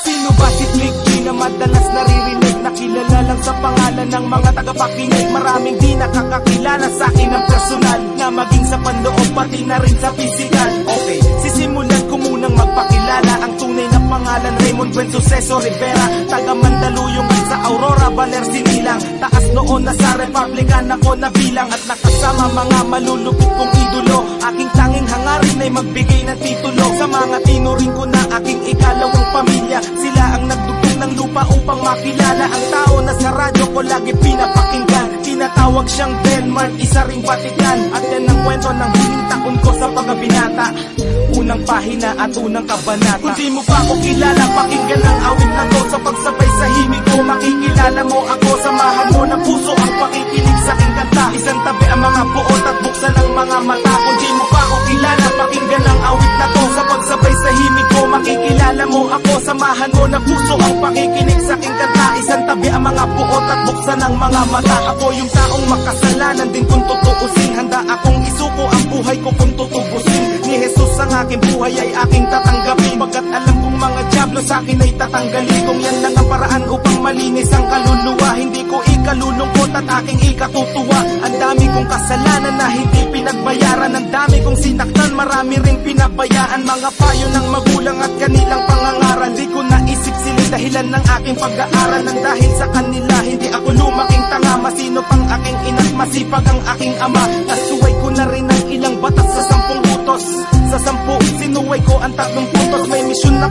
Sino ba si Mickey na madalas naririnig na kilala lang sa pangalan ng mga tagapakinig? Maraming di nakakakilala sa akin ng personal, na maging sa panloob pati na rin sa physical. Okay, sisimulan ko munang magpakilala. Ang tunay na pangalan Raymond Buen Suceso Rivera, taga Mandaluyong at sa Aurora, Baler, Sinilang. Taas noon na sa Republican ako nabilang, at nakasama mga malulupit kong idolo. Aking tanging hangarin ay magbigay ng titulo sa mga tinuring ko na aking ikalawang pamilya. Sila ang nagdugtong ng lupa upang makilala ang tao na sa radyo ko lagi pinapakinggan. Tinatawag siyang Denmark, isa ring Vatican. At yan ang kwento ng huling taon ko sa pagkabinata, unang pahina at unang kabanata. Kung di mo pa ako kilala, pakinggan ang awit na to. Sa pagsabay sa himig ko, makikilala mo ako. Samahan mo ng puso ang pakikinig sa aking kanta. Isang tabi ang mga buot at buksan ang mga mata. Kung di mo pa ako kilala, pakinggan ang awit na to. Sa pagsabay sa himig ko, makikilala mo ako. Samahan mo ng puso ang pakikinig sa aking kanta. Isang tabi ang mga buot at buksan ang mga mata. Ako yung taong makasalanan din kung tutuusin. Handa akong isuko ang buhay ko kung tutubusin. Ni Jesus ang aking buhay ay aking tatanggapin, pagkat alam kong mga dyablo sa akin ay tatanggalin. Kung yan lang ang paraan upang malinis ang kaluluwa, hindi ko ikalulungkot at aking ikatutuwa. Ang dami kong kasalanan na hindi pinagbayaran, ang dami kong sinaktan, marami ring pinabayaan. Mga payo ng magulang at kanilang pangangaral, di ko naisip sila dahilan ng aking pag-aaral. Nang dahil sa kanila hindi ako lumaking tanga, masino pang aking ina't masipag ang aking ama. Nasuway ko na rin ang ilang batas sa 10 utos. Sa 10 sinuway ko ang 3 puntos, may misyon na